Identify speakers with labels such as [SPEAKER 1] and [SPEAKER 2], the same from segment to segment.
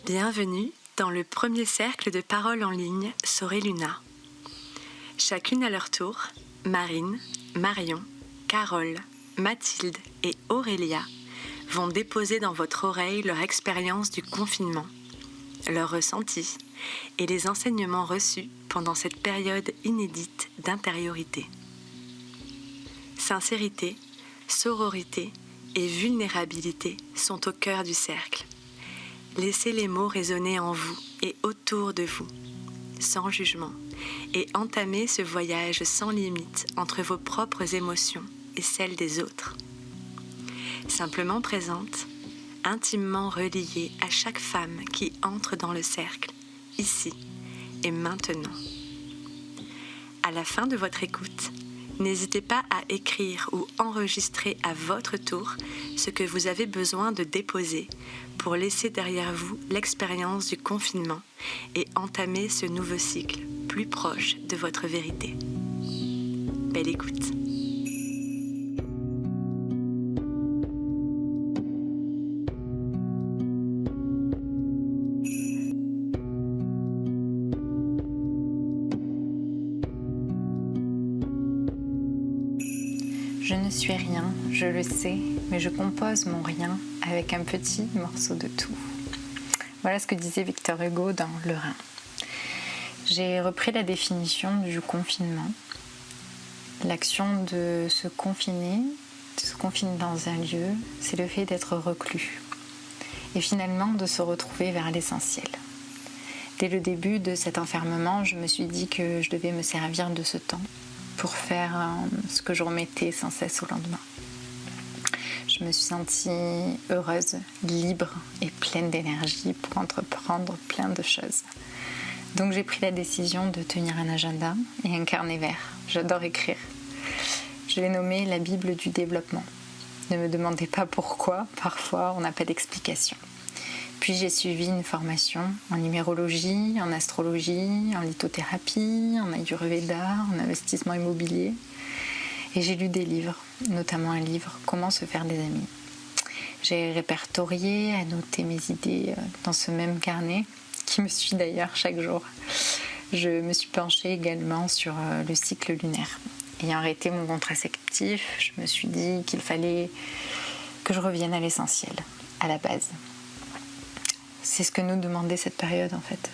[SPEAKER 1] Bienvenue dans le premier cercle de parole en ligne Sorelluna. Chacune à leur tour, Marine, Marion, Carole, Mathilde et Aurélia vont déposer dans votre oreille leur expérience du confinement, leurs ressentis et les enseignements reçus pendant cette période inédite d'intériorité. Sincérité, sororité et vulnérabilité sont au cœur du cercle. Laissez les mots résonner en vous et autour de vous, sans jugement, et entamez ce voyage sans limite entre vos propres émotions et celles des autres. Simplement présente, intimement reliée à chaque femme qui entre dans le cercle, ici et maintenant. À la fin de votre écoute, n'hésitez pas à écrire ou enregistrer à votre tour ce que vous avez besoin de déposer pour laisser derrière vous l'expérience du confinement et entamer ce nouveau cycle plus proche de votre vérité. Belle écoute.
[SPEAKER 2] Je ne suis rien, je le sais, mais je compose mon rien avec un petit morceau de tout. Voilà ce que disait Victor Hugo dans Le Rhin. J'ai repris la définition du confinement. L'action de se confiner dans un lieu, c'est le fait d'être reclus et finalement de se retrouver vers l'essentiel. Dès le début de cet enfermement, je me suis dit que je devais me servir de ce temps pour faire ce que je remettais sans cesse au lendemain. Je me suis sentie heureuse, libre et pleine d'énergie pour entreprendre plein de choses. Donc j'ai pris la décision de tenir un agenda et un carnet vert. J'adore écrire. Je l'ai nommé la Bible du développement. Ne me demandez pas pourquoi, parfois on n'a pas d'explication. Puis j'ai suivi une formation en numérologie, en astrologie, en lithothérapie, en ayurveda, en investissement immobilier. Et j'ai lu des livres, notamment un livre « Comment se faire des amis ». J'ai répertorié, annoté mes idées dans ce même carnet, qui me suit d'ailleurs chaque jour. Je me suis penchée également sur le cycle lunaire. Ayant arrêté mon contraceptif, je me suis dit qu'il fallait que je revienne à l'essentiel, à la base. C'est ce que nous demandait cette période en fait.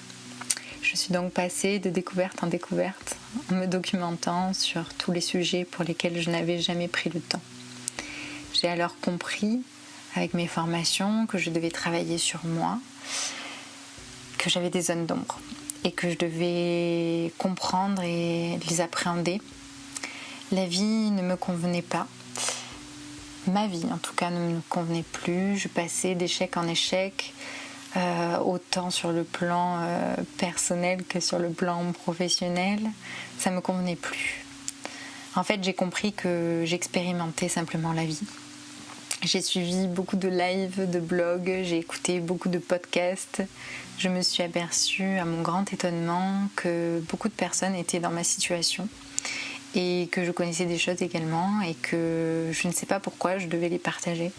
[SPEAKER 2] Je suis donc passée de découverte en découverte en me documentant sur tous les sujets pour lesquels je n'avais jamais pris le temps. J'ai alors compris avec mes formations que je devais travailler sur moi, que j'avais des zones d'ombre et que je devais comprendre et les appréhender. La vie ne me convenait pas. Ma vie en tout cas ne me convenait plus. Je passais d'échec en échec. Autant sur le plan personnel que sur le plan professionnel, ça me convenait plus. En fait, j'ai compris que j'expérimentais simplement la vie. J'ai suivi beaucoup de lives, de blogs, j'ai écouté beaucoup de podcasts. Je me suis aperçue, à mon grand étonnement, que beaucoup de personnes étaient dans ma situation et que je connaissais des choses également et que je ne sais pas pourquoi je devais les partager,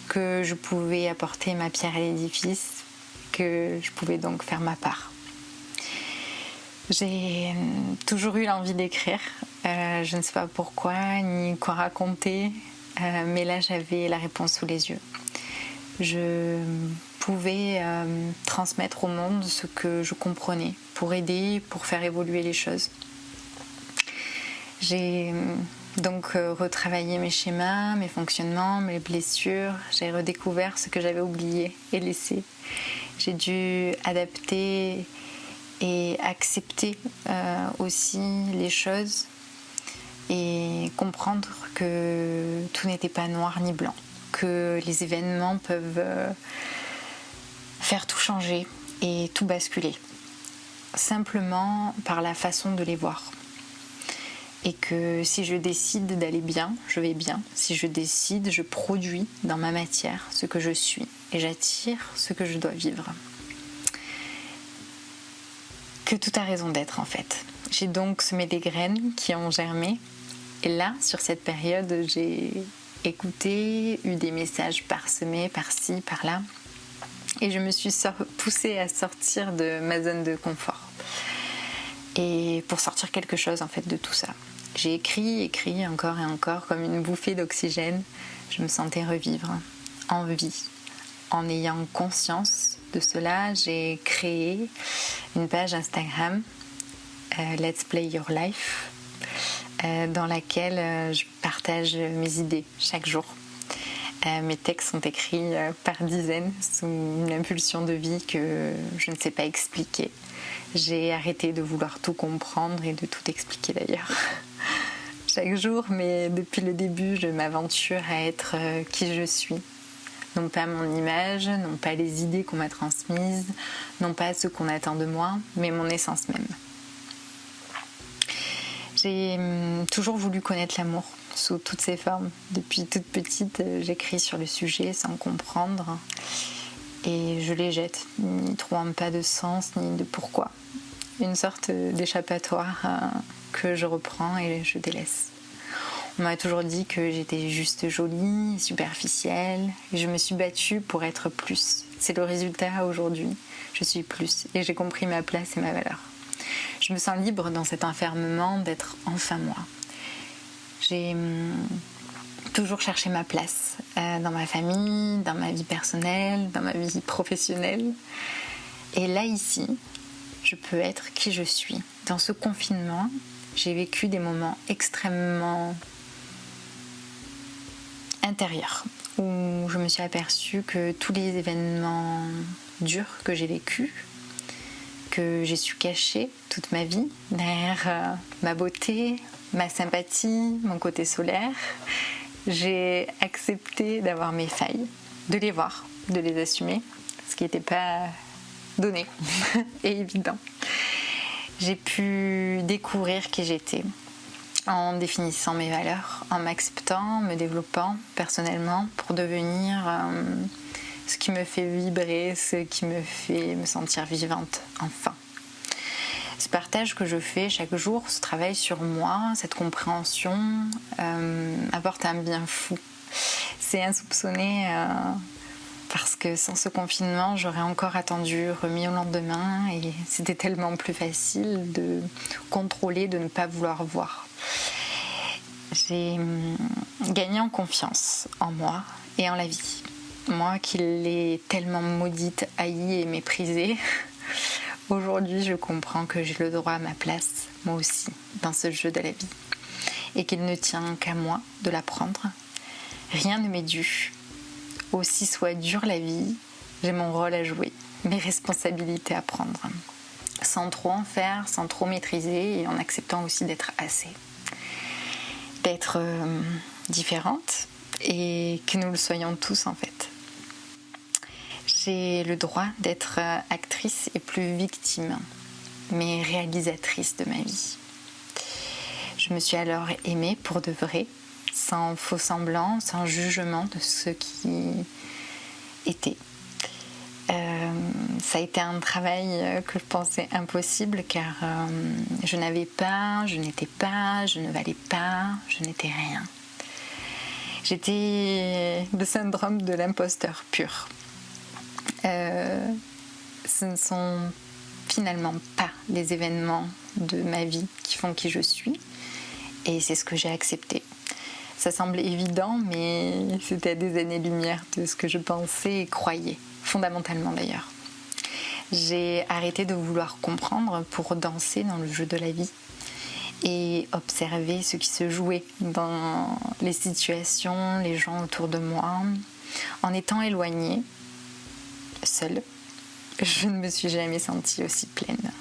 [SPEAKER 2] que je pouvais apporter ma pierre à l'édifice, que je pouvais donc faire ma part. J'ai toujours eu l'envie d'écrire, je ne sais pas pourquoi ni quoi raconter, mais là j'avais la réponse sous les yeux. Je pouvais transmettre au monde ce que je comprenais pour aider, pour faire évoluer les choses. J'ai donc retravaillé mes schémas, mes fonctionnements, mes blessures. J'ai redécouvert ce que j'avais oublié et laissé. J'ai dû adapter et accepter aussi les choses et comprendre que tout n'était pas noir ni blanc, que les événements peuvent faire tout changer et tout basculer, simplement par la façon de les voir. Et que si je décide d'aller bien, je vais bien. Si je décide, je produis dans ma matière ce que je suis et j'attire ce que je dois vivre. que tout a raison d'être en fait. J'ai donc semé des graines qui ont germé. Et là, sur cette période, j'ai écouté, eu des messages parsemés, par-ci, par-là. Et je me suis poussée à sortir de ma zone de confort. Et pour sortir quelque chose en fait de tout ça. J'ai écrit encore et encore comme une bouffée d'oxygène. Je me sentais revivre en vie. En ayant conscience de cela, j'ai créé une page Instagram, Let's Play Your Life, dans laquelle je partage mes idées chaque jour. Mes textes sont écrits par dizaines sous une impulsion de vie que je ne sais pas expliquer. J'ai arrêté de vouloir tout comprendre et de tout expliquer d'ailleurs. Chaque jour, mais depuis le début, je m'aventure à être qui je suis. Non pas mon image, non pas les idées qu'on m'a transmises, non pas ce qu'on attend de moi, mais mon essence même. J'ai toujours voulu connaître l'amour sous toutes ses formes. Depuis toute petite, j'écris sur le sujet sans comprendre et je les jette, n'y trouvant pas de sens ni de pourquoi. Une sorte d'échappatoire que je reprends et je délaisse. On m'a toujours dit que j'étais juste jolie, superficielle, et je me suis battue pour être plus. C'est le résultat aujourd'hui. Je suis plus et j'ai compris ma place et ma valeur. Je me sens libre dans cet enfermement d'être enfin moi. J'ai toujours cherché ma place dans ma famille, dans ma vie personnelle, dans ma vie professionnelle. Et là, ici, je peux être qui je suis. Dans ce confinement, j'ai vécu des moments extrêmement intérieurs où je me suis aperçue que tous les événements durs que j'ai vécus, que j'ai su cacher toute ma vie derrière ma beauté, ma sympathie, mon côté solaire, j'ai accepté d'avoir mes failles, de les voir, de les assumer, ce qui n'était pas donné et évident. J'ai pu découvrir qui j'étais en définissant mes valeurs, en m'acceptant, me développant personnellement pour devenir ce qui me fait vibrer, ce qui me fait me sentir vivante, enfin. Ce partage que je fais chaque jour, ce travail sur moi, cette compréhension apporte un bien fou. C'est insoupçonné parce que sans ce confinement, j'aurais encore attendu, remis au lendemain et c'était tellement plus facile de contrôler, de ne pas vouloir voir. J'ai gagné en confiance en moi et en la vie. Moi qui l'ai tellement maudite, haïe et méprisée, aujourd'hui je comprends que j'ai le droit à ma place, moi aussi, dans ce jeu de la vie. Et qu'il ne tient qu'à moi de la prendre. Rien ne m'est dû. Aussi soit dure la vie, j'ai mon rôle à jouer, mes responsabilités à prendre. Sans trop en faire, sans trop maîtriser et en acceptant aussi d'être assez. D'être différente et que nous le soyons tous en fait. J'ai le droit d'être actrice et plus victime, mais réalisatrice de ma vie. Je me suis alors aimée pour de vrai, sans faux semblant, sans jugement de ce qui était. Ça a été un travail que je pensais impossible car je n'avais pas, je n'étais pas, je ne valais pas, je n'étais rien. J'étais le syndrome de l'imposteur pur. Ce ne sont finalement pas les événements de ma vie qui font qui je suis et c'est ce que j'ai accepté. Ça semble évident, mais c'était à des années-lumière de ce que je pensais et croyais, fondamentalement d'ailleurs. J'ai arrêté de vouloir comprendre pour danser dans le jeu de la vie et observer ce qui se jouait dans les situations, les gens autour de moi. En étant éloignée, seule, je ne me suis jamais sentie aussi pleine.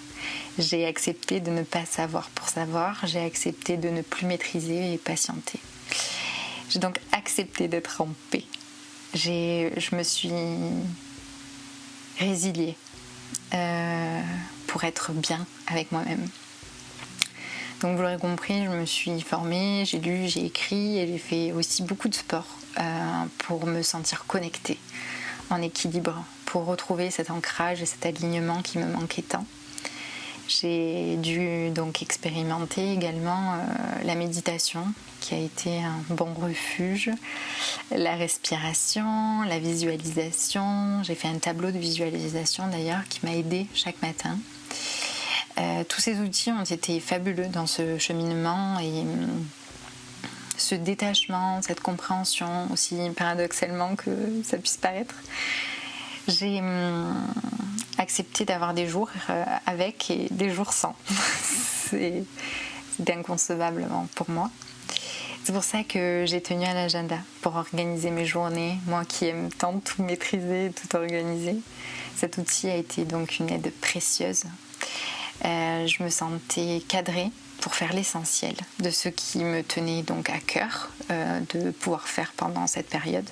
[SPEAKER 2] J'ai accepté de ne pas savoir pour savoir, j'ai accepté de ne plus maîtriser et patienter. J'ai donc accepté d'être en paix. Je me suis résiliée pour être bien avec moi-même. Donc vous l'aurez compris, je me suis formée, j'ai lu, j'ai écrit et j'ai fait aussi beaucoup de sport pour me sentir connectée, en équilibre, pour retrouver cet ancrage et cet alignement qui me manquait tant. J'ai dû donc expérimenter également la méditation, qui a été un bon refuge, la respiration, la visualisation. J'ai fait un tableau de visualisation d'ailleurs qui m'a aidée chaque matin. Tous ces outils ont été fabuleux dans ce cheminement et ce détachement, cette compréhension, aussi paradoxalement que ça puisse paraître. J'ai accepté d'avoir des jours avec et des jours sans. C'est inconcevable pour moi. C'est pour ça que j'ai tenu à l'agenda pour organiser mes journées. Moi qui aime tant tout maîtriser, tout organiser, cet outil a été donc une aide précieuse. Je me sentais cadrée pour faire l'essentiel de ce qui me tenait donc à cœur de pouvoir faire pendant cette période,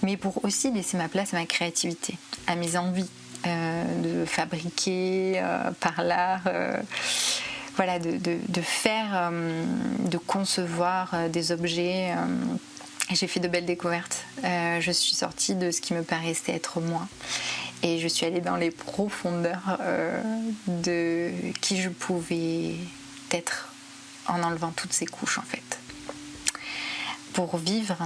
[SPEAKER 2] mais pour aussi laisser ma place à ma créativité, à mes envies de fabriquer par l'art, voilà, de faire, de concevoir des objets. J'ai fait de belles découvertes. Je suis sortie de ce qui me paraissait être moi. Et je suis allée dans les profondeurs de qui je pouvais être en enlevant toutes ces couches en fait. Pour vivre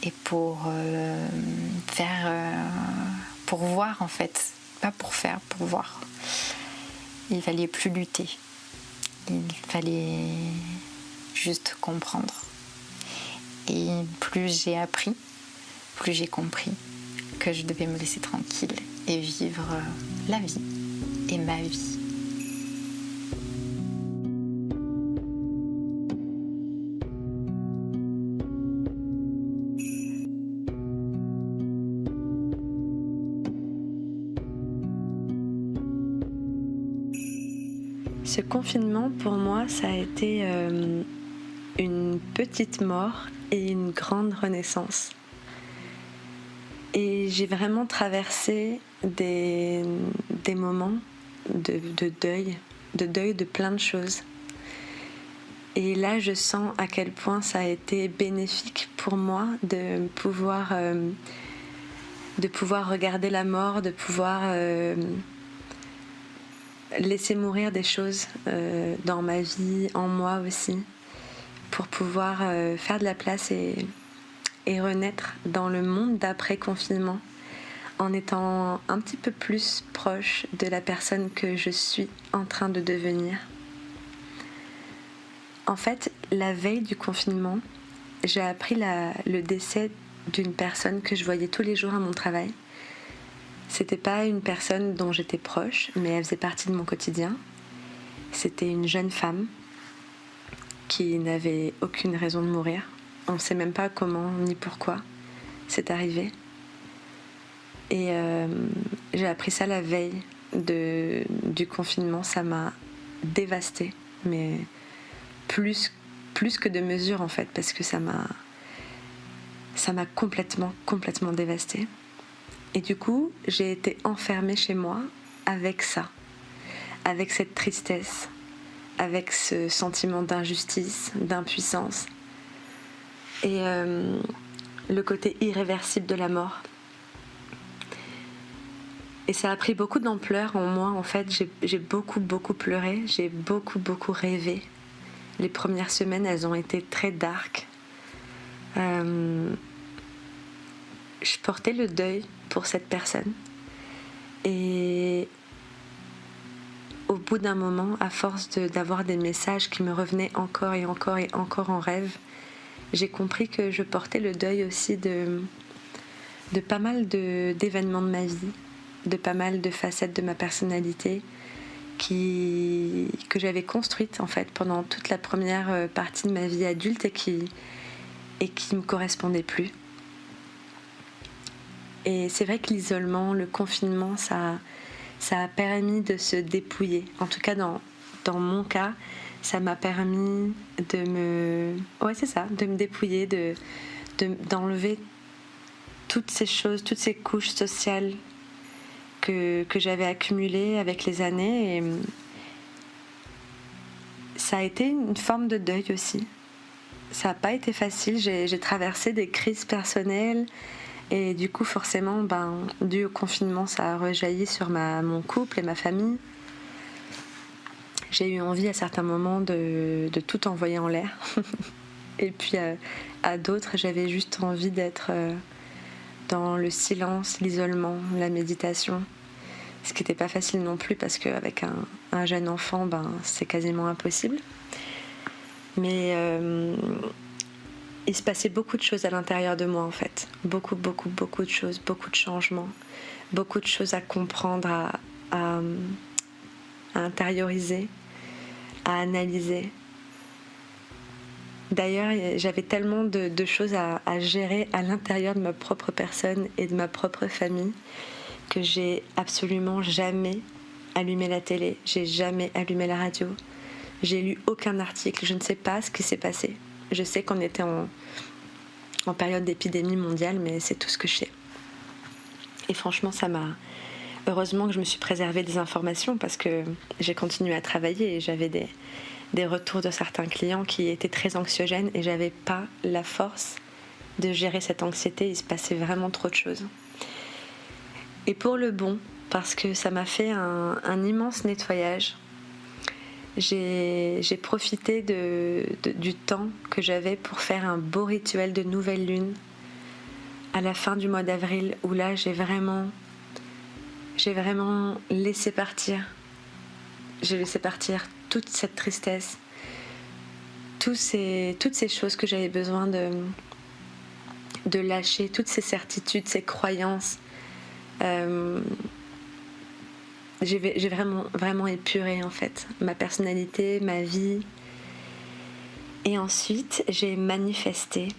[SPEAKER 2] et pour pour voir en fait, pas pour faire, pour voir. Il fallait plus lutter. Il fallait juste comprendre. Et plus j'ai appris, plus j'ai compris que je devais me laisser tranquille et vivre la vie et ma vie.
[SPEAKER 1] Ce confinement, pour moi, ça a été une petite mort et une grande renaissance. Et j'ai vraiment traversé des moments de deuil de plein de choses. Et là, je sens à quel point ça a été bénéfique pour moi de pouvoir regarder la mort, de pouvoir laisser mourir des choses dans ma vie, en moi aussi, pour pouvoir faire de la place et renaître dans le monde d'après-confinement en étant un petit peu plus proche de la personne que je suis en train de devenir. En fait, la veille du confinement, j'ai appris le décès d'une personne que je voyais tous les jours à mon travail. C'était pas une personne dont j'étais proche, mais elle faisait partie de mon quotidien. C'était une jeune femme qui n'avait aucune raison de mourir. On ne sait même pas comment ni pourquoi c'est arrivé. Et j'ai appris ça la veille du confinement. Ça m'a dévastée, mais plus que de mesure en fait, parce que ça m'a complètement dévastée. Et du coup, j'ai été enfermée chez moi avec ça, avec cette tristesse, avec ce sentiment d'injustice, d'impuissance et le côté irréversible de la mort. Et ça a pris beaucoup d'ampleur en moi. En fait, j'ai beaucoup pleuré, j'ai beaucoup rêvé. Les premières semaines, elles ont été très dark. Je portais le deuil pour cette personne. Et au bout d'un moment, à force d'avoir des messages qui me revenaient encore et encore en rêve, j'ai compris que je portais le deuil aussi de pas mal d'événements de ma vie, de pas mal de facettes de ma personnalité que j'avais construite en fait pendant toute la première partie de ma vie adulte et qui me correspondait plus. Et c'est vrai que l'isolement, le confinement, ça a permis de se dépouiller. En tout cas, dans mon cas, ça m'a permis de me dépouiller, d'enlever toutes ces choses, toutes ces couches sociales que j'avais accumulées avec les années. Et ça a été une forme de deuil aussi. Ça n'a pas été facile. J'ai traversé des crises personnelles Et du coup, forcément, dû au confinement, ça a rejailli sur mon couple et ma famille. J'ai eu envie à certains moments de tout envoyer en l'air. Et puis à d'autres, j'avais juste envie d'être dans le silence, l'isolement, la méditation. Ce qui n'était pas facile non plus parce qu'avec un jeune enfant, c'est quasiment impossible. Mais il se passait beaucoup de choses à l'intérieur de moi en fait. Beaucoup de choses, beaucoup de changements, beaucoup de choses à comprendre, à intérioriser, à analyser. D'ailleurs, j'avais tellement de choses à gérer à l'intérieur de ma propre personne et de ma propre famille que j'ai absolument jamais allumé la télé, j'ai jamais allumé la radio, j'ai lu aucun article, je ne sais pas ce qui s'est passé. Je sais qu'on était en période d'épidémie mondiale, mais c'est tout ce que je sais. Et franchement, heureusement que je me suis préservée des informations parce que j'ai continué à travailler et j'avais des retours de certains clients qui étaient très anxiogènes et j'avais pas la force de gérer cette anxiété. Il se passait vraiment trop de choses. Et pour le bon, parce que ça m'a fait un immense nettoyage. J'ai profité du temps que j'avais pour faire un beau rituel de nouvelle lune à la fin du mois d'avril où là j'ai vraiment laissé partir. J'ai laissé partir toute cette tristesse, toutes ces choses que j'avais besoin de lâcher, toutes ces certitudes, ces croyances. J'ai vraiment épuré en fait ma personnalité, ma vie. Et ensuite, j'ai manifesté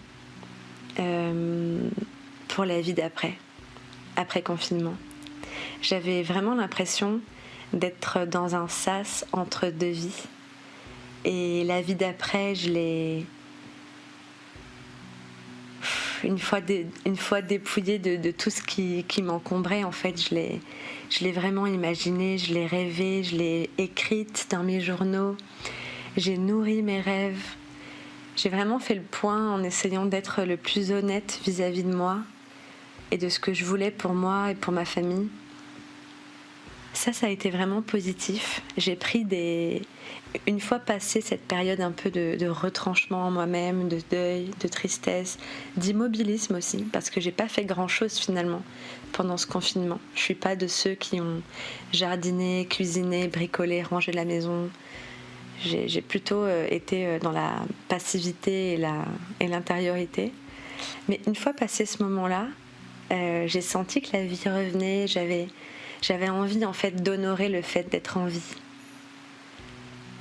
[SPEAKER 1] pour la vie après confinement. J'avais vraiment l'impression d'être dans un sas entre deux vies. Et la vie d'après, je l'ai... Une fois dépouillée de tout ce qui m'encombrait, en fait, je l'ai vraiment imaginé, je l'ai rêvé, je l'ai écrite dans mes journaux. J'ai nourri mes rêves. J'ai vraiment fait le point en essayant d'être le plus honnête vis-à-vis de moi et de ce que je voulais pour moi et pour ma famille. Ça a été vraiment positif. J'ai pris une fois passée cette période un peu de retranchement en moi-même, de deuil, de tristesse, d'immobilisme aussi, parce que j'ai pas fait grand-chose finalement pendant ce confinement. Je suis pas de ceux qui ont jardiné, cuisiné, bricolé, rangé la maison. J'ai plutôt été dans la passivité et l'intériorité. Mais une fois passé ce moment-là, j'ai senti que la vie revenait. J'avais envie en fait d'honorer le fait d'être en vie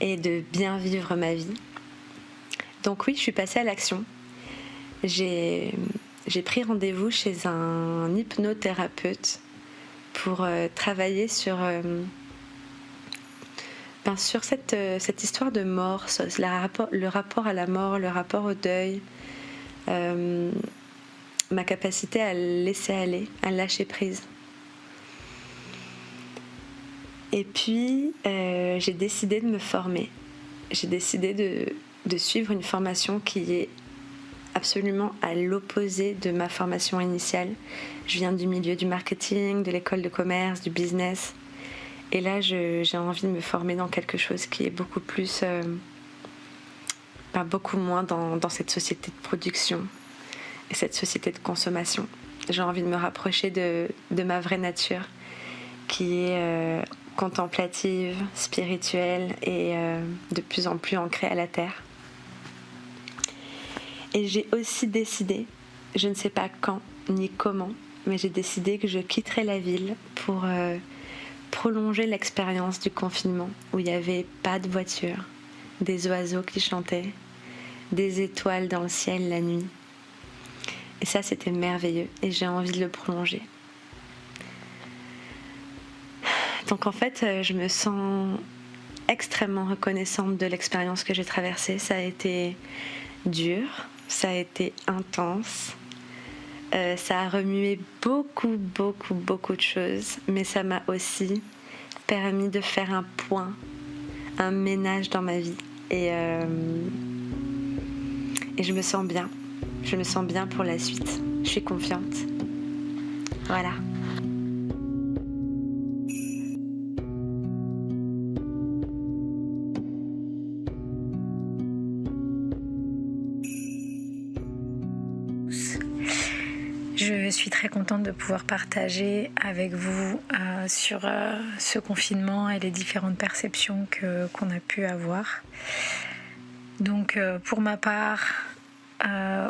[SPEAKER 1] et de bien vivre ma vie. Donc oui, je suis passée à l'action. J'ai pris rendez-vous chez un hypnothérapeute pour travailler sur cette histoire de mort, le rapport à la mort, le rapport au deuil, ma capacité à laisser aller, à lâcher prise. Et puis, j'ai décidé de me former. J'ai décidé de suivre une formation qui est absolument à l'opposé de ma formation initiale. Je viens du milieu du marketing, de l'école de commerce, du business. Et là, j'ai envie de me former dans quelque chose qui est beaucoup plus... beaucoup moins dans cette société de production et cette société de consommation. J'ai envie de me rapprocher de ma vraie nature, qui est... contemplative, spirituelle et de plus en plus ancrée à la terre. Et j'ai aussi décidé, je ne sais pas quand ni comment, mais j'ai décidé que je quitterais la ville pour prolonger l'expérience du confinement où il n'y avait pas de voiture, des oiseaux qui chantaient, des étoiles dans le ciel la nuit. Et ça, c'était merveilleux et j'ai envie de le prolonger. Donc en fait, je me sens extrêmement reconnaissante de l'expérience que j'ai traversée. Ça a été dur, ça a été intense, ça a remué beaucoup de choses, mais ça m'a aussi permis de faire un point, un ménage dans ma vie. Et je me sens bien pour la suite. Je suis confiante. Voilà.
[SPEAKER 2] Je suis très contente de pouvoir partager avec vous sur ce confinement et les différentes perceptions qu'on a pu avoir. Donc pour ma part,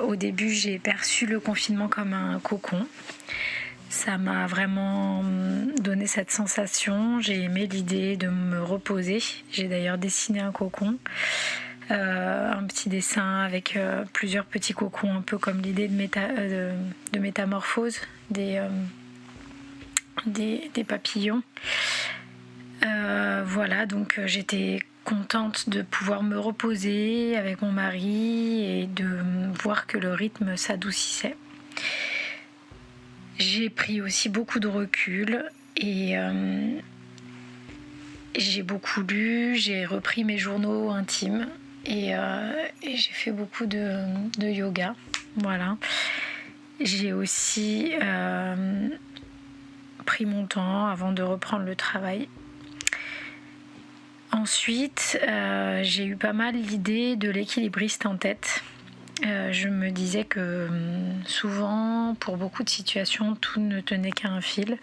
[SPEAKER 2] au début j'ai perçu le confinement comme un cocon. Ça m'a vraiment donné cette sensation. J'ai aimé l'idée de me reposer. J'ai d'ailleurs dessiné un cocon. Un petit dessin avec plusieurs petits cocons, un peu comme l'idée de métamorphose des papillons. Voilà, donc j'étais contente de pouvoir me reposer avec mon mari et de voir que le rythme s'adoucissait. J'ai pris aussi beaucoup de recul et j'ai beaucoup lu, j'ai repris mes journaux intimes. Et j'ai fait beaucoup de yoga, voilà. J'ai aussi pris mon temps avant de reprendre le travail. Ensuite, j'ai eu pas mal l'idée de l'équilibriste en tête. Je me disais que souvent, pour beaucoup de situations, tout ne tenait qu'à un fil.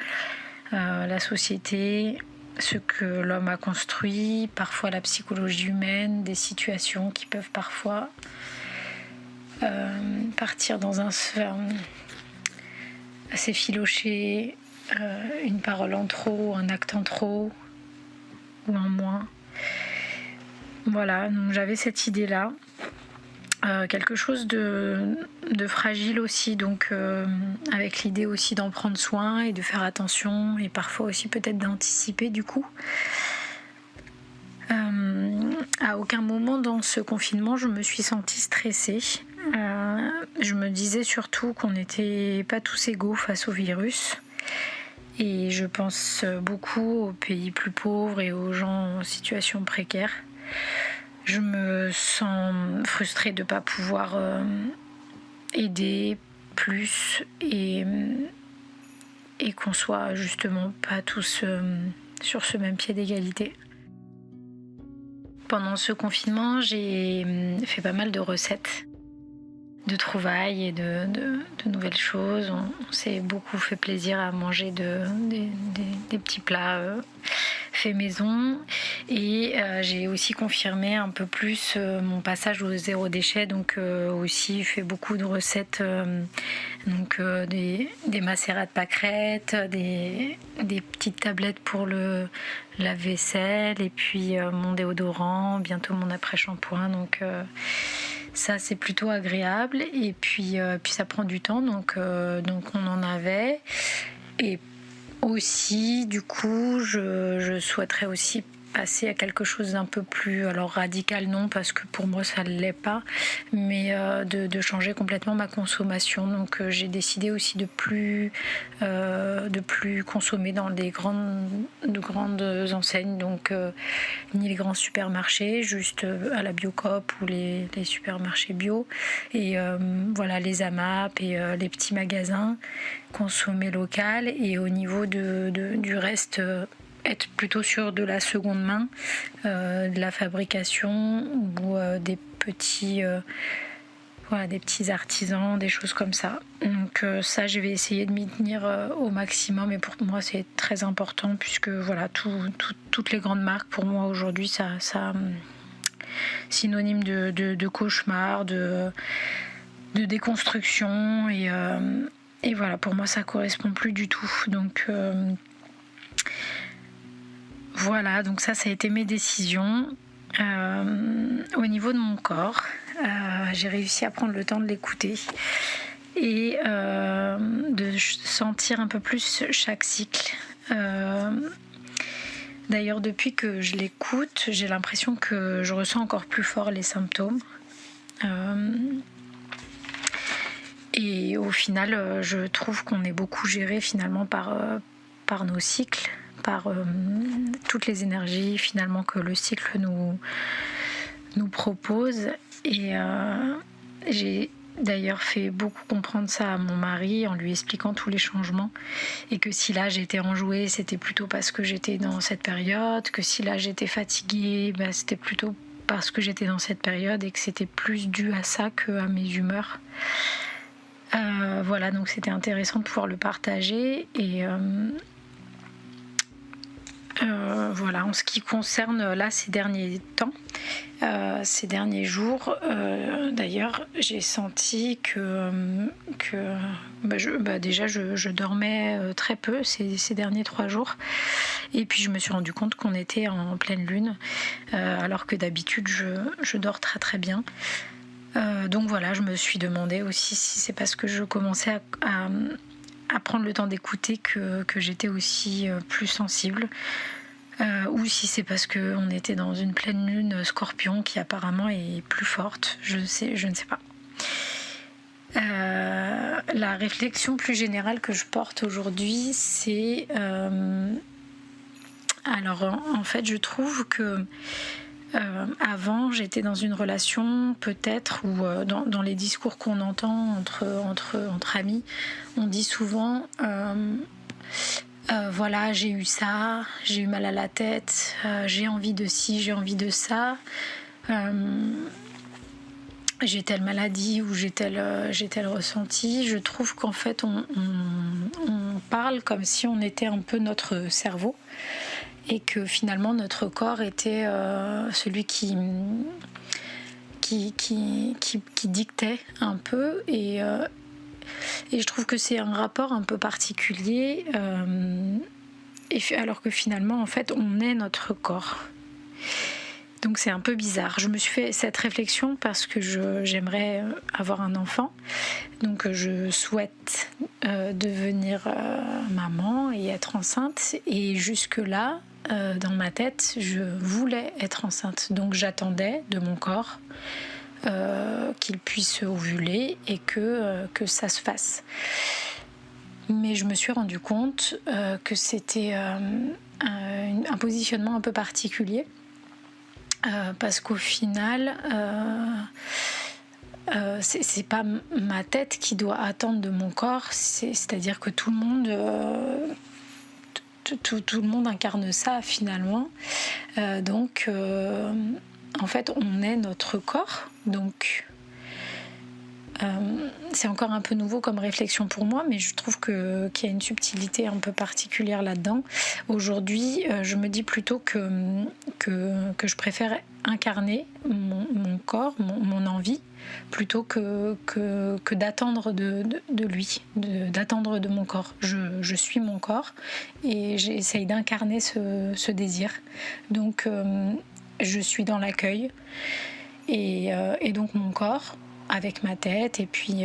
[SPEAKER 2] La société, ce que l'homme a construit, parfois la psychologie humaine, des situations qui peuvent parfois partir dans un s'effilocher, une parole en trop, un acte en trop ou en moins. Voilà, donc j'avais cette idée-là. Quelque chose de fragile aussi, donc avec l'idée aussi d'en prendre soin et de faire attention et parfois aussi peut-être d'anticiper du coup. À aucun moment dans ce confinement je me suis sentie stressée. Je me disais surtout qu'on n'était pas tous égaux face au virus. Et je pense beaucoup aux pays plus pauvres et aux gens en situation précaire. Je me sens frustrée de ne pas pouvoir aider plus et qu'on soit justement pas tous sur ce même pied d'égalité. Pendant ce confinement, j'ai fait pas mal de recettes, de trouvailles et de nouvelles choses. On s'est beaucoup fait plaisir à manger des petits plats faits maison. Et j'ai aussi confirmé un peu plus mon passage au zéro déchet. Donc aussi fait beaucoup de recettes, des macérats de pâquerettes, des petites tablettes pour le lave-vaisselle et puis mon déodorant, bientôt mon après-shampoing. Donc ça c'est plutôt agréable et puis ça prend du temps donc on en avait. Et aussi du coup je souhaiterais aussi passer à quelque chose d'un peu plus, alors radical non parce que pour moi ça ne l'est pas, mais de changer complètement ma consommation. Donc j'ai décidé aussi de plus consommer dans de grandes enseignes, donc ni les grands supermarchés, juste à la Biocoop ou les supermarchés bio, et voilà les AMAP et les petits magasins, consommer local. Et au niveau du reste, être plutôt sur de la seconde main, de la fabrication ou des petits artisans, des choses comme ça. Donc ça, je vais essayer de m'y tenir au maximum, et pour moi c'est très important puisque voilà, toutes les grandes marques pour moi aujourd'hui, ça synonyme de cauchemar, de déconstruction, et voilà, pour moi ça correspond plus du tout. Donc voilà, donc ça a été mes décisions. Au niveau de mon corps, j'ai réussi à prendre le temps de l'écouter et de sentir un peu plus chaque cycle. D'ailleurs, depuis que je l'écoute, j'ai l'impression que je ressens encore plus fort les symptômes. Et au final, je trouve qu'on est beaucoup géré finalement par nos cycles, par toutes les énergies finalement que le cycle nous propose. Et j'ai
[SPEAKER 3] d'ailleurs fait beaucoup comprendre ça à mon mari en lui expliquant tous les changements, et que si là j'étais enjouée, c'était plutôt parce que j'étais dans cette période, que si là j'étais fatiguée, c'était plutôt parce que j'étais dans cette période, et que c'était plus dû à ça qu'à mes humeurs. Voilà, donc c'était intéressant de pouvoir le partager. Et voilà, en ce qui concerne là ces derniers temps, ces derniers jours, d'ailleurs j'ai senti que déjà je dormais très peu ces derniers 3 jours, et puis je me suis rendu compte qu'on était en pleine lune, alors que d'habitude je dors très très bien. Donc voilà, je me suis demandé aussi si c'est parce que je commençais à prendre le temps d'écouter que j'étais aussi plus sensible, ou si c'est parce qu'on était dans une pleine lune Scorpion qui apparemment est plus forte, je ne sais pas. La réflexion plus générale que je porte aujourd'hui, c'est... alors en fait je trouve que avant, j'étais dans une relation peut-être où dans les discours qu'on entend entre amis, on dit souvent voilà, j'ai eu ça, j'ai eu mal à la tête, j'ai envie de ci, j'ai envie de ça, j'ai telle maladie ou j'ai tel ressenti. Je trouve qu'en fait on parle comme si on était un peu notre cerveau, et que finalement notre corps était celui qui dictait un peu, et je trouve que c'est un rapport un peu particulier, alors que finalement en fait on est notre corps. Donc c'est un peu bizarre. Je me suis fait cette réflexion parce que j'aimerais avoir un enfant. Donc je souhaite devenir maman et être enceinte. Et jusque-là, dans ma tête, je voulais être enceinte. Donc j'attendais de mon corps qu'il puisse ovuler et que ça se fasse. Mais je me suis rendu compte que c'était un positionnement un peu particulier. Parce qu'au final, c'est pas ma tête qui doit attendre de mon corps, c'est-à-dire que tout le monde incarne ça finalement. Donc, en fait, on est notre corps. Donc, c'est encore un peu nouveau comme réflexion pour moi, mais je trouve qu'il y a une subtilité un peu particulière là-dedans. Aujourd'hui, je me dis plutôt que je préfère incarner mon corps, mon envie, plutôt que d'attendre de lui, d'attendre de mon corps. Je suis mon corps et j'essaye d'incarner ce désir. Donc, je suis dans l'accueil, et donc mon corps, avec ma tête et puis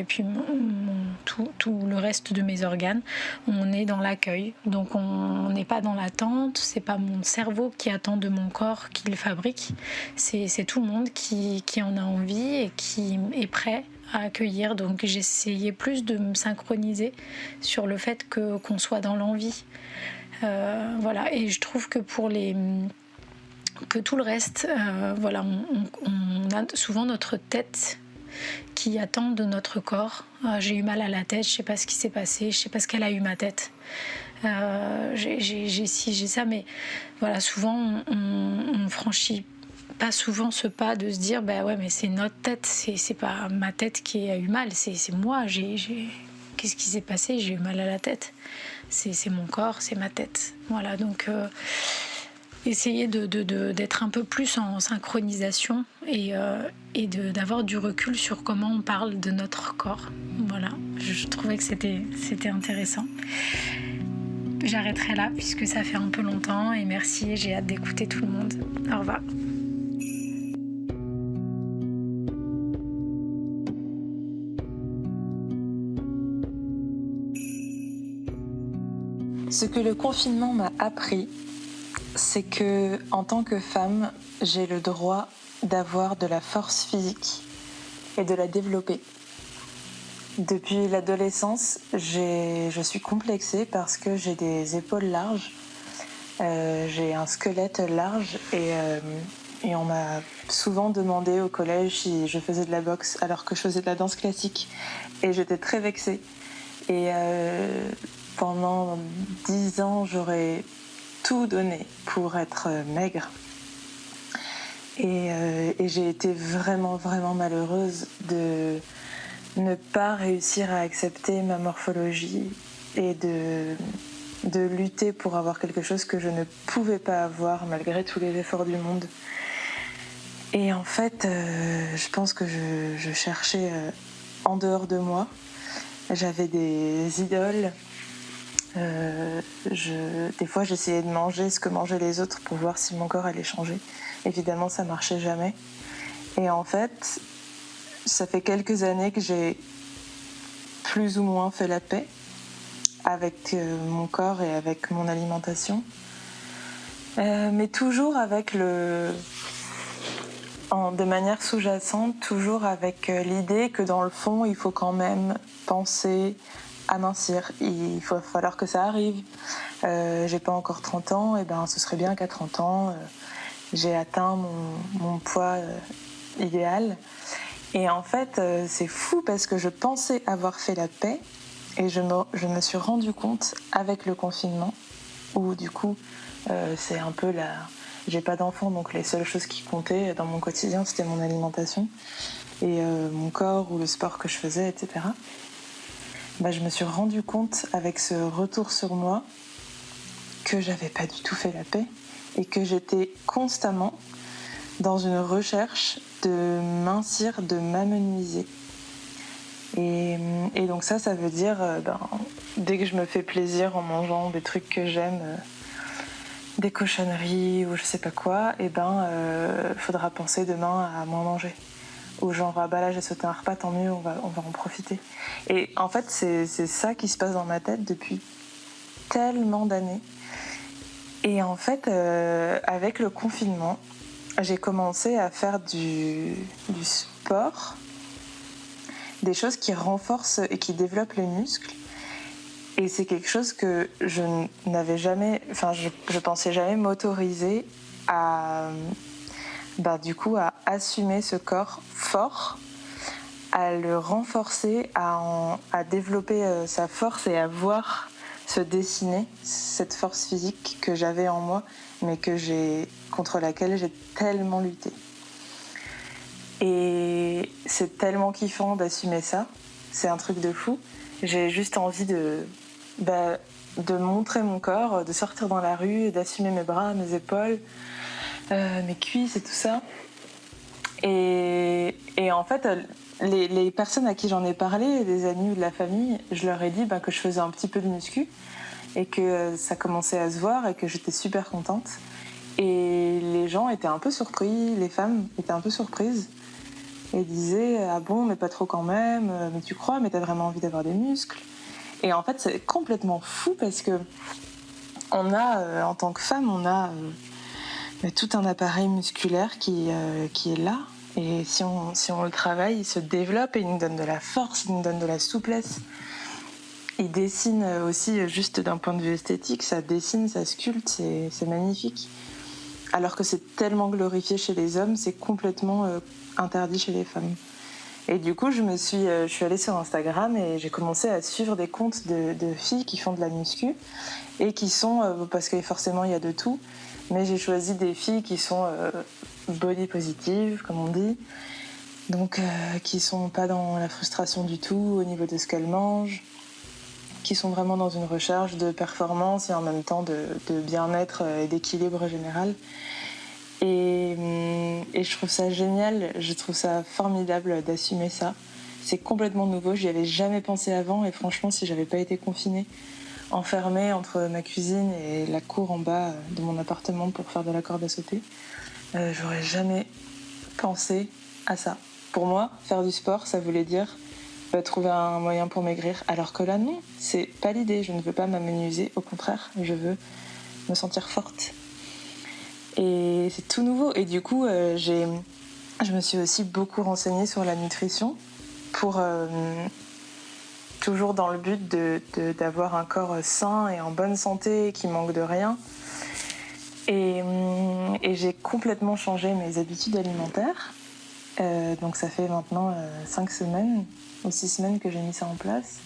[SPEAKER 3] tout le reste de mes organes, on est dans l'accueil. Donc on n'est pas dans l'attente, c'est pas mon cerveau qui attend de mon corps qui le fabrique, c'est tout le monde qui en a envie et qui est prêt à accueillir. Donc j'essayais plus de me synchroniser sur le fait qu'on soit dans l'envie. Voilà, et je trouve que que tout le reste, voilà, on a souvent notre tête qui attend de notre corps. J'ai eu mal à la tête, je sais pas ce qui s'est passé, je sais pas ce qu'elle a eu ma tête. J'ai ci, j'ai ça, mais voilà, souvent on franchit pas souvent ce pas de se dire bah ouais, mais c'est notre tête, c'est pas ma tête qui a eu mal, c'est moi. Qu'est-ce qui s'est passé? J'ai eu mal à la tête. C'est mon corps, c'est ma tête. Voilà, donc essayer d'être un peu plus en synchronisation et d'avoir du recul sur comment on parle de notre corps. Voilà, je trouvais que c'était intéressant. J'arrêterai là puisque ça fait un peu longtemps, et merci, et j'ai hâte d'écouter tout le monde. Au revoir.
[SPEAKER 4] Ce que le confinement m'a appris, c'est que, en tant que femme, j'ai le droit d'avoir de la force physique et de la développer. Depuis l'adolescence, je suis complexée parce que j'ai des épaules larges, j'ai un squelette large et Et on m'a souvent demandé au collège si je faisais de la boxe alors que je faisais de la danse classique. Et j'étais très vexée. Et pendant 10 ans, j'aurais tout donné pour être maigre. Et j'ai été vraiment, vraiment malheureuse de ne pas réussir à accepter ma morphologie et de lutter pour avoir quelque chose que je ne pouvais pas avoir malgré tous les efforts du monde. Et en fait, je pense que je cherchais en dehors de moi. J'avais des idoles. Des fois, j'essayais de manger ce que mangeaient les autres pour voir si mon corps allait changer. Évidemment, ça marchait jamais. Et en fait, ça fait quelques années que j'ai plus ou moins fait la paix avec mon corps et avec mon alimentation. Mais toujours avec de manière sous-jacente, toujours avec l'idée que dans le fond, il faut quand même penser à mincir. Il va falloir que ça arrive. J'ai pas encore 30 ans, et ben ce serait bien qu'à 30 ans, j'ai atteint mon poids idéal. Et en fait, c'est fou parce que je pensais avoir fait la paix et je me suis rendu compte avec le confinement où du coup, c'est un peu j'ai pas d'enfant, donc les seules choses qui comptaient dans mon quotidien, c'était mon alimentation et mon corps ou le sport que je faisais, etc. Je me suis rendu compte avec ce retour sur moi que j'avais pas du tout fait la paix et que j'étais constamment dans une recherche de mincir, de m'amenuiser. Et donc ça veut dire, dès que je me fais plaisir en mangeant des trucs que j'aime, des cochonneries ou je sais pas quoi, faudra penser demain à moins manger. Ou genre, là j'ai sauté un repas, tant mieux, on va en profiter. Et en fait, c'est ça qui se passe dans ma tête depuis tellement d'années. Et en fait, avec le confinement, j'ai commencé à faire du sport, des choses qui renforcent et qui développent les muscles. Et c'est quelque chose que je n'avais jamais, je pensais jamais m'autoriser à, du coup, à assumer ce corps fort, à le renforcer, à développer sa force et à voir se dessiner cette force physique que j'avais en moi, mais contre laquelle j'ai tellement lutté. Et c'est tellement kiffant d'assumer ça, c'est un truc de fou. J'ai juste envie de montrer mon corps, de sortir dans la rue, d'assumer mes bras, mes épaules, mes cuisses et tout ça. Et en fait, les personnes à qui j'en ai parlé, des amis ou de la famille, je leur ai dit que je faisais un petit peu de muscu et que ça commençait à se voir et que j'étais super contente. Et les gens étaient un peu surpris, les femmes étaient un peu surprises et disaient « Ah bon, mais pas trop quand même, mais tu crois, mais t'as vraiment envie d'avoir des muscles ?» Et en fait, c'est complètement fou parce que en tant que femme, on a tout un appareil musculaire qui est là. Et si on le travaille, il se développe et il nous donne de la force, il nous donne de la souplesse. Il dessine aussi, juste d'un point de vue esthétique, ça dessine, ça sculpte, c'est magnifique. Alors que c'est tellement glorifié chez les hommes, c'est complètement interdit chez les femmes. Et du coup, je suis allée sur Instagram et j'ai commencé à suivre des comptes de filles qui font de la muscu et qui sont, parce que forcément il y a de tout, mais j'ai choisi des filles qui sont body positive, comme on dit, donc qui sont pas dans la frustration du tout au niveau de ce qu'elles mangent, qui sont vraiment dans une recherche de performance et en même temps de bien-être et d'équilibre général. Et je trouve ça génial, je trouve ça formidable d'assumer ça. C'est complètement nouveau, j'y avais jamais pensé avant et franchement, si j'avais pas été confinée, enfermée entre ma cuisine et la cour en bas de mon appartement pour faire de la corde à sauter, j'aurais jamais pensé à ça. Pour moi, faire du sport, ça voulait dire trouver un moyen pour maigrir. Alors que là, non, c'est pas l'idée. Je ne veux pas m'amenuiser, au contraire, je veux me sentir forte. Et c'est tout nouveau. Et du coup, je me suis aussi beaucoup renseignée sur la nutrition pour toujours dans le but d'avoir un corps sain et en bonne santé, qui manque de rien. Et j'ai complètement changé mes habitudes alimentaires. Donc ça fait maintenant 5 semaines ou 6 semaines que j'ai mis ça en place.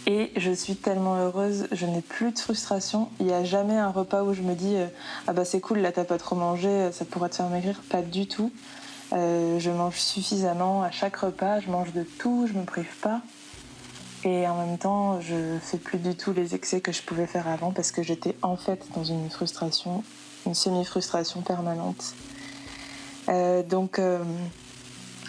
[SPEAKER 4] Et je suis tellement heureuse, je n'ai plus de frustration. Il n'y a jamais un repas où je me dis ah bah c'est cool, là t'as pas trop mangé, ça pourra te faire maigrir. Pas du tout. Je mange suffisamment à chaque repas, je mange de tout, je me prive pas. Et en même temps, je fais plus du tout les excès que je pouvais faire avant parce que j'étais en fait dans une frustration, une semi-frustration permanente. Donc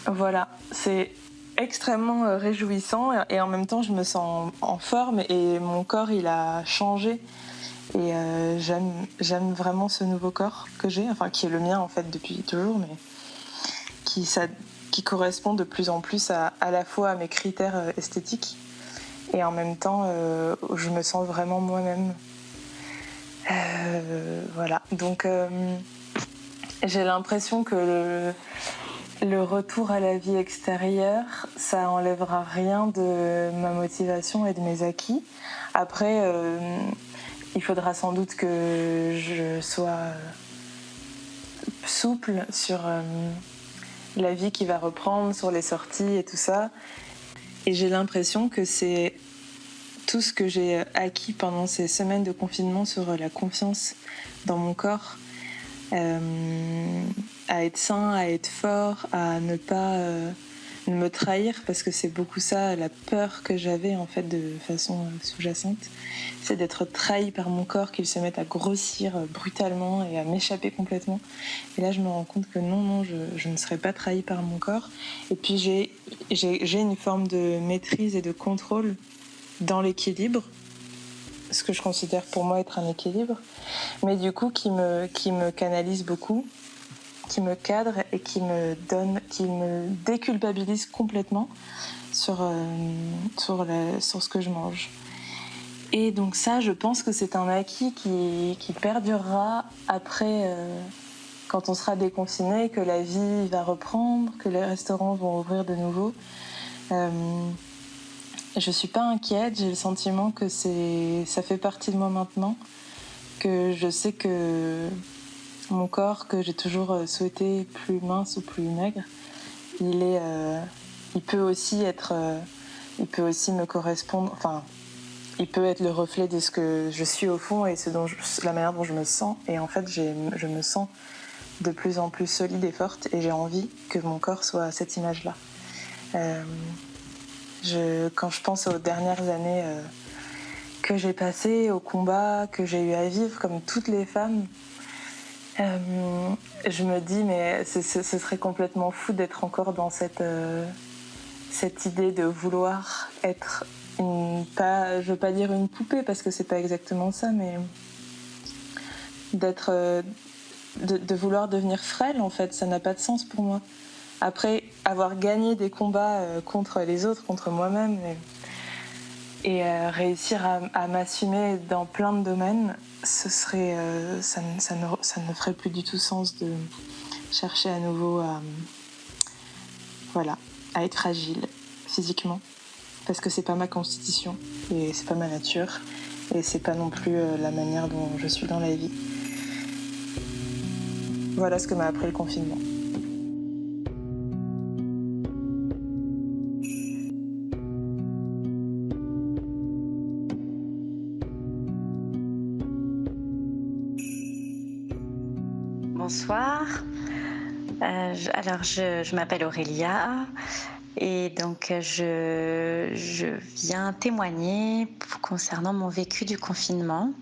[SPEAKER 4] voilà, c'est extrêmement réjouissant et en même temps je me sens en forme et mon corps il a changé et j'aime vraiment ce nouveau corps que j'ai, enfin qui est le mien en fait depuis toujours, mais qui correspond de plus en plus à la fois à mes critères esthétiques et en même temps je me sens vraiment moi-même. Voilà, donc j'ai l'impression que le retour à la vie extérieure, ça enlèvera rien de ma motivation et de mes acquis. Après, il faudra sans doute que je sois souple sur la vie qui va reprendre, sur les sorties et tout ça. Et j'ai l'impression que c'est tout ce que j'ai acquis pendant ces semaines de confinement sur la confiance dans mon corps, à être sain, à être fort, à ne pas me trahir, parce que c'est beaucoup ça, la peur que j'avais en fait de façon sous-jacente, c'est d'être trahi par mon corps, qu'il se mette à grossir brutalement et à m'échapper complètement. Et là je me rends compte que non, je ne serai pas trahie par mon corps. Et puis j'ai une forme de maîtrise et de contrôle dans l'équilibre, ce que je considère pour moi être un équilibre, mais du coup qui me canalise beaucoup, qui me cadre et qui me déculpabilise complètement sur ce que je mange. Et donc ça, je pense que c'est un acquis qui perdurera après, quand on sera déconfiné, que la vie va reprendre, que les restaurants vont ouvrir de nouveau. Je suis pas inquiète, j'ai le sentiment que ça fait partie de moi maintenant, que je sais que mon corps, que j'ai toujours souhaité plus mince ou plus maigre, il peut aussi me correspondre, enfin, il peut être le reflet de ce que je suis au fond et la manière dont je me sens. Et en fait, je me sens de plus en plus solide et forte et j'ai envie que mon corps soit à cette image-là. Quand je pense aux dernières années que j'ai passées, aux combats que j'ai eu à vivre, comme toutes les femmes, je me dis, mais ce serait complètement fou d'être encore dans cette idée de vouloir être je veux pas dire une poupée parce que c'est pas exactement ça, mais de vouloir devenir frêle, en fait, ça n'a pas de sens pour moi. Après avoir gagné des combats contre les autres, contre moi-même, et réussir à m'assumer dans plein de domaines, ça ne ferait plus du tout sens de chercher à nouveau à être fragile physiquement, parce que c'est pas ma constitution et c'est pas ma nature et c'est pas non plus la manière dont je suis dans la vie. Voilà ce que m'a appris le confinement.
[SPEAKER 5] Bonsoir, je m'appelle Aurélia et donc je viens témoigner concernant mon vécu du confinement.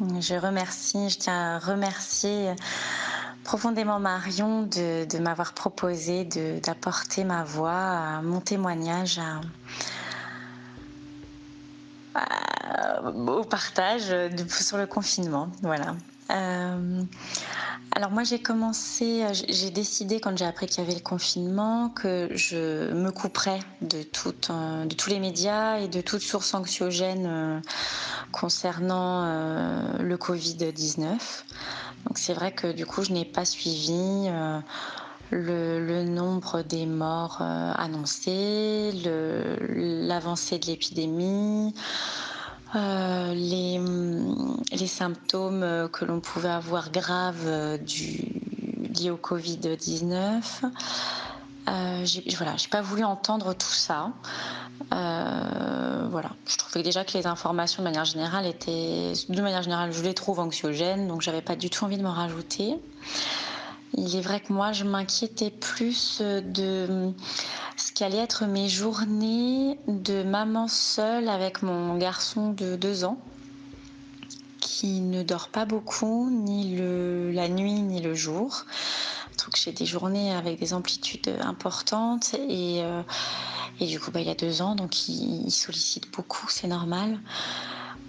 [SPEAKER 5] Je tiens à remercier profondément Marion de m'avoir proposé d'apporter ma voix, mon témoignage au partage sur le confinement. Voilà. Alors moi j'ai décidé quand j'ai appris qu'il y avait le confinement que je me couperais de tous les médias et de toute source anxiogène concernant le Covid-19. Donc c'est vrai que du coup je n'ai pas suivi le nombre des morts annoncés, l'avancée de l'épidémie. les symptômes que l'on pouvait avoir graves liés au Covid-19. J'ai pas voulu entendre tout ça. Voilà, je trouvais déjà que les informations de manière générale, je les trouve anxiogènes, donc j'avais pas du tout envie de m'en rajouter. Il est vrai que moi, je m'inquiétais plus de ce qu'allaient être mes journées de maman seule avec mon garçon de 2 ans, qui ne dort pas beaucoup, ni la nuit ni le jour. Donc j'ai des journées avec des amplitudes importantes et du coup il a 2 ans, donc il sollicite beaucoup, c'est normal.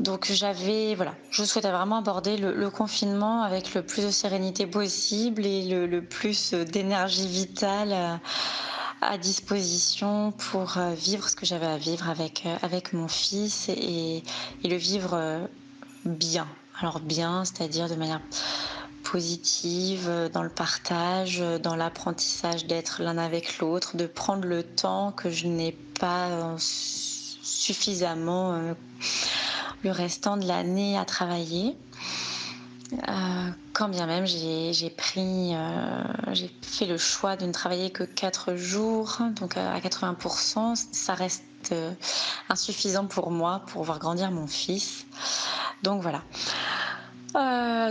[SPEAKER 5] Donc je souhaitais vraiment aborder le confinement avec le plus de sérénité possible et le plus d'énergie vitale à disposition pour vivre ce que j'avais à vivre avec mon fils et le vivre bien. Alors bien, c'est-à-dire de manière positive, dans le partage, dans l'apprentissage d'être l'un avec l'autre, de prendre le temps que je n'ai pas suffisamment le restant de l'année à travailler. Quand bien même j'ai fait le choix de ne travailler que 4 jours, donc à 80%, ça reste insuffisant pour moi pour voir grandir mon fils. Donc voilà.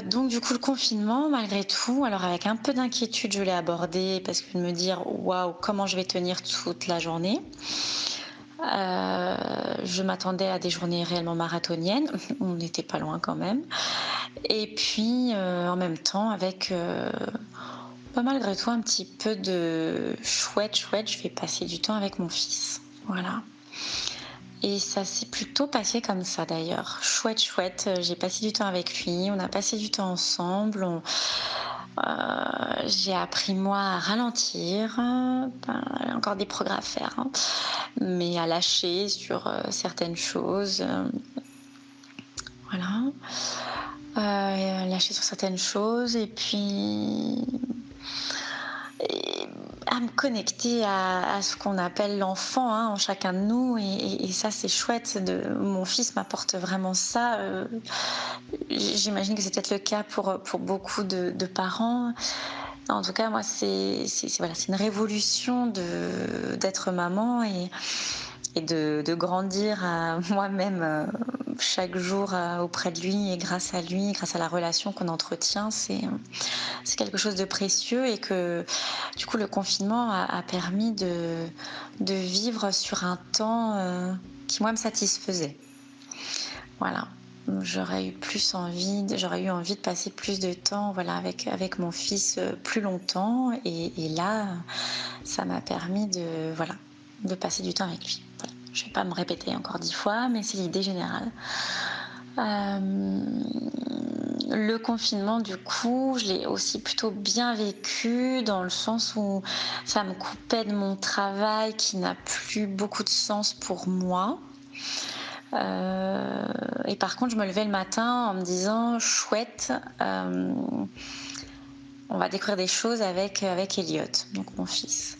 [SPEAKER 5] Donc du coup le confinement malgré tout, alors avec un peu d'inquiétude je l'ai abordé parce que de me dire waouh comment je vais tenir toute la journée. Je m'attendais à des journées réellement marathoniennes, on n'était pas loin quand même. Et puis en même temps avec malgré tout un petit peu de chouette, je vais passer du temps avec mon fils. Voilà. Et ça s'est plutôt passé comme ça d'ailleurs. Chouette, j'ai passé du temps avec lui, on a passé du temps ensemble, j'ai appris moi à ralentir, il y a encore des progrès à faire, hein, mais à lâcher sur certaines choses. Voilà. Lâcher sur certaines choses et puis à me connecter à ce qu'on appelle l'enfant en chacun de nous et ça c'est chouette. Mon fils m'apporte vraiment ça. J'imagine que c'est peut-être le cas pour beaucoup de parents. En tout cas moi c'est une révolution d'être maman et de grandir à moi-même chaque jour auprès de lui et grâce à lui, grâce à la relation qu'on entretient, c'est quelque chose de précieux et que du coup le confinement a permis de vivre sur un temps qui moi me satisfaisait. Voilà. J'aurais eu envie de passer plus de temps avec mon fils plus longtemps et là ça m'a permis de passer du temps avec lui. Voilà. Je ne vais pas me répéter encore 10 fois, mais c'est l'idée générale. Le confinement, du coup, je l'ai aussi plutôt bien vécu dans le sens où ça me coupait de mon travail qui n'a plus beaucoup de sens pour moi. Et par contre, je me levais le matin en me disant chouette, on va découvrir des choses avec Elliot, donc mon fils.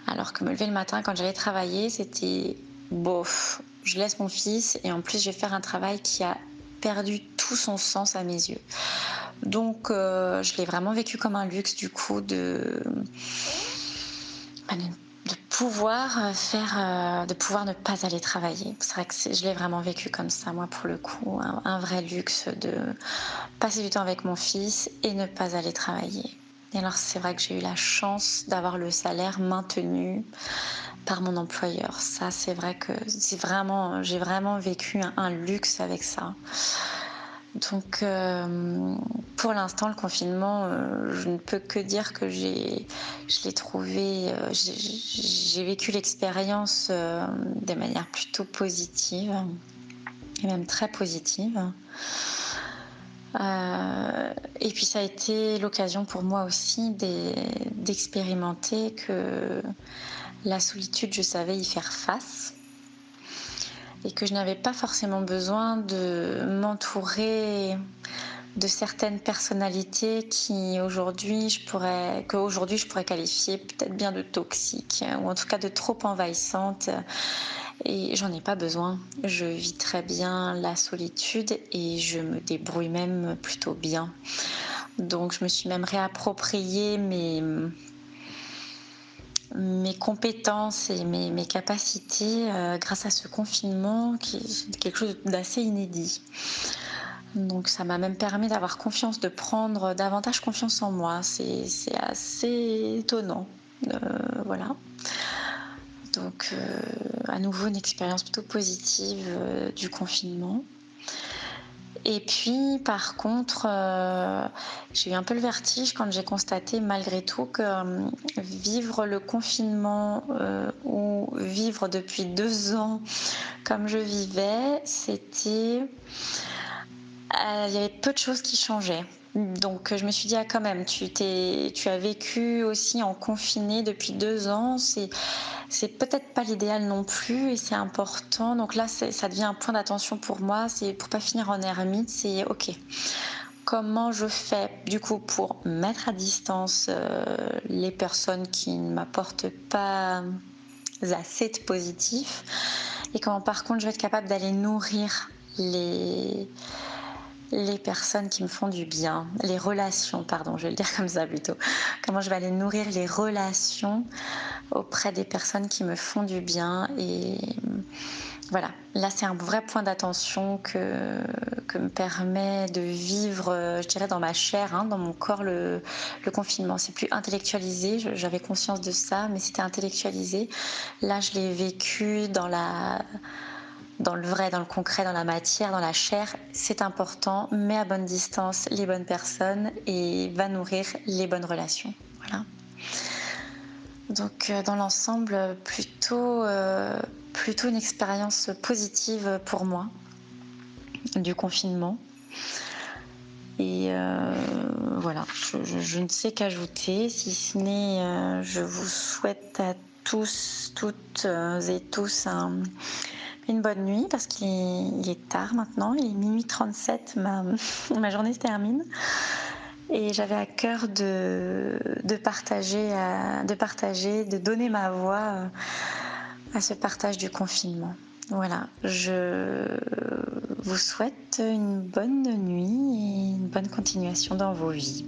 [SPEAKER 5] Alors que me lever le matin quand j'allais travailler, c'était bof, je laisse mon fils et en plus je vais faire un travail qui a perdu tout son sens à mes yeux. Donc je l'ai vraiment vécu comme un luxe du coup de pouvoir ne pas aller travailler. C'est vrai que je l'ai vraiment vécu comme ça, moi pour le coup, un vrai luxe de passer du temps avec mon fils et ne pas aller travailler. Et alors c'est vrai que j'ai eu la chance d'avoir le salaire maintenu par mon employeur. Ça c'est vrai que j'ai vraiment vécu un luxe avec ça. Donc pour l'instant le confinement, je ne peux que dire que j'ai vécu l'expérience de manière plutôt positive et même très positive. Et puis ça a été l'occasion pour moi aussi d'expérimenter que la solitude, je savais y faire face et que je n'avais pas forcément besoin de m'entourer de certaines personnalités qu'aujourd'hui je pourrais qualifier peut-être bien de toxiques ou en tout cas de trop envahissantes Et j'en ai pas besoin. Je vis très bien la solitude et je me débrouille même plutôt bien. Donc je me suis même réapproprié mes compétences et mes capacités grâce à ce confinement qui est quelque chose d'assez inédit. Donc ça m'a même permis d'avoir confiance, de prendre davantage confiance en moi. C'est assez étonnant. Voilà. Donc à nouveau une expérience plutôt positive du confinement. Et puis par contre, j'ai eu un peu le vertige quand j'ai constaté malgré tout que vivre le confinement ou vivre depuis 2 ans comme je vivais, c'était... il y avait peu de choses qui changeaient. Donc je me suis dit, ah quand même, tu as vécu aussi en confiné depuis 2 ans, c'est peut-être pas l'idéal non plus et c'est important. Donc là, ça devient un point d'attention pour moi, c'est pour pas finir en ermite, c'est ok. Comment je fais du coup pour mettre à distance les personnes qui ne m'apportent pas assez de positif et comment par contre je vais être capable d'aller nourrir les personnes qui me font du bien, les relations, pardon, je vais le dire comme ça plutôt. Comment je vais aller nourrir les relations auprès des personnes qui me font du bien. Et voilà, là c'est un vrai point d'attention que me permet de vivre, je dirais, dans ma chair, hein, dans mon corps, le confinement. C'est plus intellectualisé, j'avais conscience de ça, mais c'était intellectualisé. Là, je l'ai vécu dans le vrai, dans le concret, dans la matière, dans la chair. C'est important, mets à bonne distance les bonnes personnes et va nourrir les bonnes relations. Voilà. Donc dans l'ensemble, plutôt une expérience positive pour moi du confinement. Et voilà, je ne sais qu'ajouter, si ce n'est je vous souhaite à tous, toutes et tous une bonne nuit parce qu'il est tard maintenant, il est minuit 37, ma journée se termine. Et j'avais à cœur de partager, de donner ma voix à ce partage du confinement. Voilà, je vous souhaite une bonne nuit et une bonne continuation dans vos vies.